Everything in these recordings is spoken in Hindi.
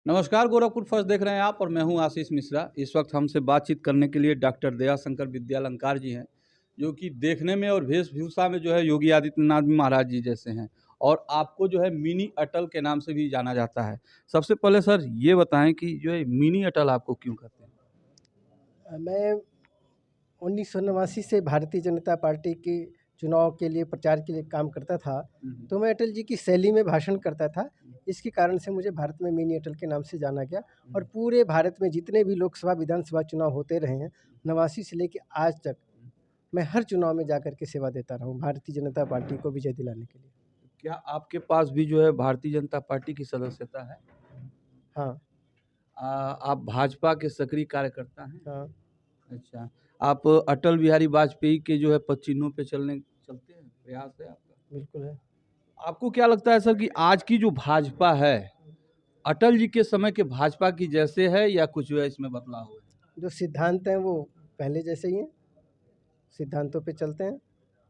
नमस्कार, गोरखपुर फर्स्ट देख रहे हैं आप और मैं हूं आशीष मिश्रा। इस वक्त हमसे बातचीत करने के लिए डॉक्टर दयाशंकर विद्यालंकार जी हैं, जो कि देखने में और वेशभूषा में जो है योगी आदित्यनाथ महाराज जी जैसे हैं और आपको जो है मिनी अटल के नाम से भी जाना जाता है। सबसे पहले सर ये बताएं कि जो है मिनी अटल आपको क्यों कहते हैं? मैं 1989 से भारतीय जनता पार्टी के चुनाव के लिए प्रचार के लिए काम करता था। तो मैं अटल जी की शैली में भाषण करता था। इसके कारण से मुझे भारत में मिनी अटल के नाम से जाना गया और पूरे भारत में जितने भी लोकसभा विधानसभा चुनाव होते रहे हैं 89 से लेकर आज तक, मैं हर चुनाव में जाकर के सेवा देता रहा हूँ भारतीय जनता पार्टी को विजय दिलाने के लिए। क्या आपके पास भी जो है भारतीय जनता पार्टी की सदस्यता है? हाँ। आप भाजपा के सक्रिय कार्यकर्ता हैं? हाँ। अच्छा, आप अटल बिहारी वाजपेयी के जो है पद चिन्हों पे चलते हैं, प्रयास है आपका? बिल्कुल है। आपको क्या लगता है सर कि आज की जो भाजपा है, अटल जी के समय के भाजपा की जैसे है या कुछ जो है इसमें बदलाव हुआ है? जो सिद्धांत हैं वो पहले जैसे ही हैं, सिद्धांतों पे चलते हैं।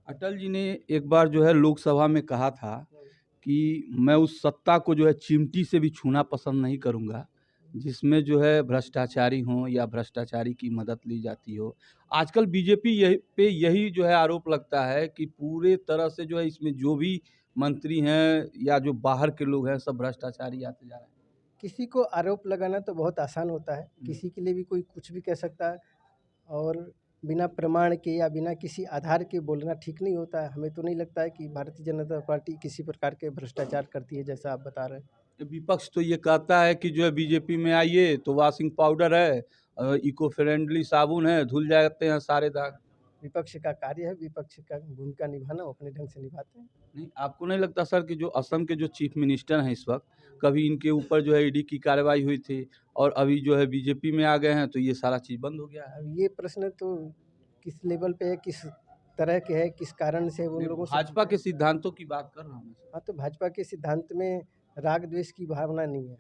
अटल जी ने एक बार जो है लोकसभा में कहा था कि मैं उस सत्ता को जो है चिमटी से भी छूना पसंद नहीं करूंगा जिसमें जो है भ्रष्टाचारी हो या भ्रष्टाचारी की मदद ली जाती हो। आजकल बीजेपी यही जो है आरोप लगता है कि पूरे तरह से जो है इसमें जो भी मंत्री हैं या जो बाहर के लोग हैं सब भ्रष्टाचारी आते जा रहे हैं। किसी को आरोप लगाना तो बहुत आसान होता है, किसी के लिए भी कोई कुछ भी कह सकता है और बिना प्रमाण के या बिना किसी आधार के बोलना ठीक नहीं होता है। हमें तो नहीं लगता है कि भारतीय जनता पार्टी किसी प्रकार के भ्रष्टाचार करती है जैसा आप बता रहे हैं। तो विपक्ष तो ये कहता है कि जो है बीजेपी में आइए तो वॉशिंग पाउडर है, इको फ्रेंडली साबुन है, धुल जाते हैं सारे दाग। विपक्ष का कार्य है, विपक्ष का भूमिका निभाना, वो अपने ढंग से निभाते हैं। नहीं, आपको नहीं लगता सर कि जो असम के जो चीफ मिनिस्टर हैं इस वक्त, कभी इनके ऊपर जो है ईडी की कार्रवाई हुई थी और अभी जो है बीजेपी में आ गए हैं तो ये सारा चीज़ बंद हो गया है? अब ये प्रश्न तो किस लेवल पे है, किस तरह के है, किस कारण से उन नहीं, लोगों से भाजपा के सिद्धांतों की बात कर रहा हूँ मैं सर। हाँ, तो भाजपा के सिद्धांत में राग द्वेष की भावना नहीं है।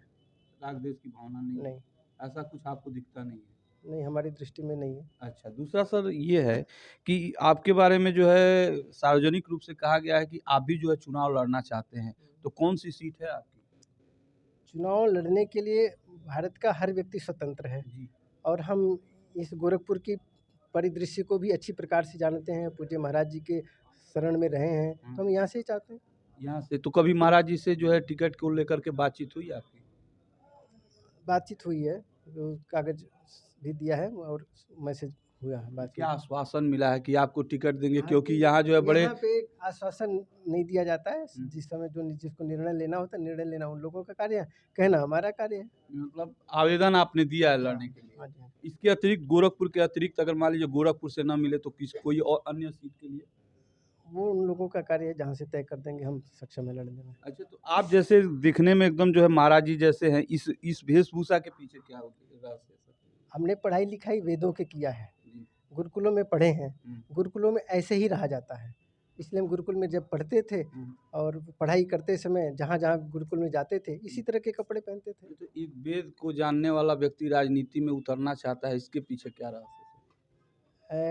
राग देश की भावना नहीं है, नहीं। ऐसा कुछ आपको दिखता नहीं है? नहीं, हमारी दृष्टि में नहीं है। अच्छा, दूसरा सर ये है कि आपके बारे में जो है सार्वजनिक रूप से कहा गया है कि आप भी जो है चुनाव लड़ना चाहते हैं, तो कौन सी सीट है आपकी? चुनाव लड़ने के लिए भारत का हर व्यक्ति स्वतंत्र है जी। और हम इस गोरखपुर की परिदृश्य को भी अच्छी प्रकार से जानते हैं। पूज्य महाराज जी के शरण में रहे हैं, तो हम यहाँ से ही चाहते हैं। यहाँ से तो कभी महाराज जी से जो है टिकट को लेकर के बातचीत हुई आपकी? बातचीत हुई है, जो कागज भी दिया है और मैसेज हुआ है, बातचीत। क्या आश्वासन मिला है कि आपको टिकट देंगे? हाँ, क्योंकि यहाँ जो है बड़े यहाँ पे आश्वासन नहीं दिया जाता है। जिस समय जिसको निर्णय लेना होता है, निर्णय लेना उन लोगों का कार्य है, कहना हमारा कार्य है। मतलब आवेदन आपने दिया है लड़ने के लिए। हाँ जी, हाँ। इसके अतिरिक्त गोरखपुर के अतिरिक्त अगर मान लीजिए गोरखपुर से ना मिले तो किस कोई और अन्य सीट के लिए? वो उन लोगों का कार्य है, जहाँ से तय कर देंगे हम सक्षम है लड़ने में। अच्छा, तो आप जैसे दिखने में एकदम जो है महाराज जी जैसे हैं, इस वेशभूषा के पीछे क्या रहस्य है सर? हमने पढ़ाई लिखाई वेदों के किया है, जी। गुरुकुलों में पढ़े हैं। हुँ। गुरुकुलों में ऐसे ही रहा जाता है, इसलिए हम गुरुकुल में जब पढ़ते थे और पढ़ाई करते समय जहाँ-जहाँ गुरुकुल में जाते थे, इसी तरह के कपड़े पहनते थे। तो एक वेद को जानने वाला व्यक्ति राजनीति में उतरना चाहता है, इसके पीछे क्या रहस्य है?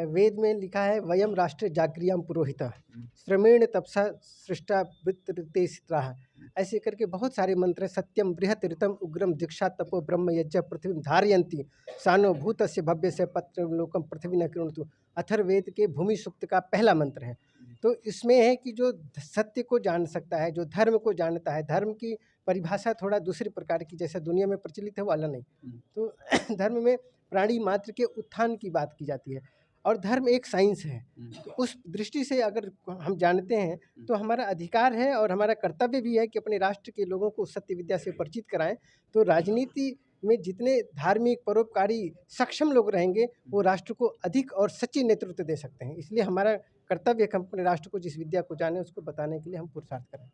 वेद में लिखा है, वयम राष्ट्र जागृयाम पुरोहितः श्रमेण तपसा सृष्टा वृत्ते स्त्राः। ऐसे करके बहुत सारे मंत्र हैं। सत्यम बृहत ऋतम उग्रम दीक्षा तपो ब्रह्म यज्ञ पृथ्वी धारयन्ति सानो भूतस्य भव्य से पत्र लोकम पृथ्वी न कृणुतु। अथर्ववेद के भूमि सूक्त का पहला मंत्र है। तो इसमें है कि जो सत्य को जान सकता है, जो धर्म को जानता है, धर्म की परिभाषा थोड़ा दूसरी प्रकार की जैसे दुनिया में प्रचलित है वो अलग नहीं। तो धर्म में प्राणी मात्र के उत्थान की बात की जाती है और धर्म एक साइंस है। तो उस दृष्टि से अगर हम जानते हैं तो हमारा अधिकार है और हमारा कर्तव्य भी है कि अपने राष्ट्र के लोगों को सत्य विद्या से परिचित कराएं। तो राजनीति में जितने धार्मिक परोपकारी सक्षम लोग रहेंगे वो राष्ट्र को अधिक और सच्ची नेतृत्व दे सकते हैं। इसलिए हमारा कर्तव्य है कि हम अपने राष्ट्र को जिस विद्या को जाने उसको बताने के लिए हम पुरुषार्थ करें।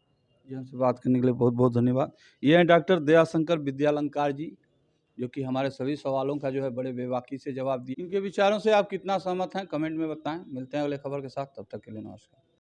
जी, हमसे बात करने के लिए बहुत बहुत धन्यवाद। ये हैं डॉक्टर दयाशंकर विद्यालंकार जी, जो कि हमारे सभी सवालों का जो है बड़े बेबाकी से जवाब दिए। इनके विचारों से आप कितना सहमत हैं कमेंट में बताएं। मिलते हैं अगले खबर के साथ, तब तक के लिए नमस्कार।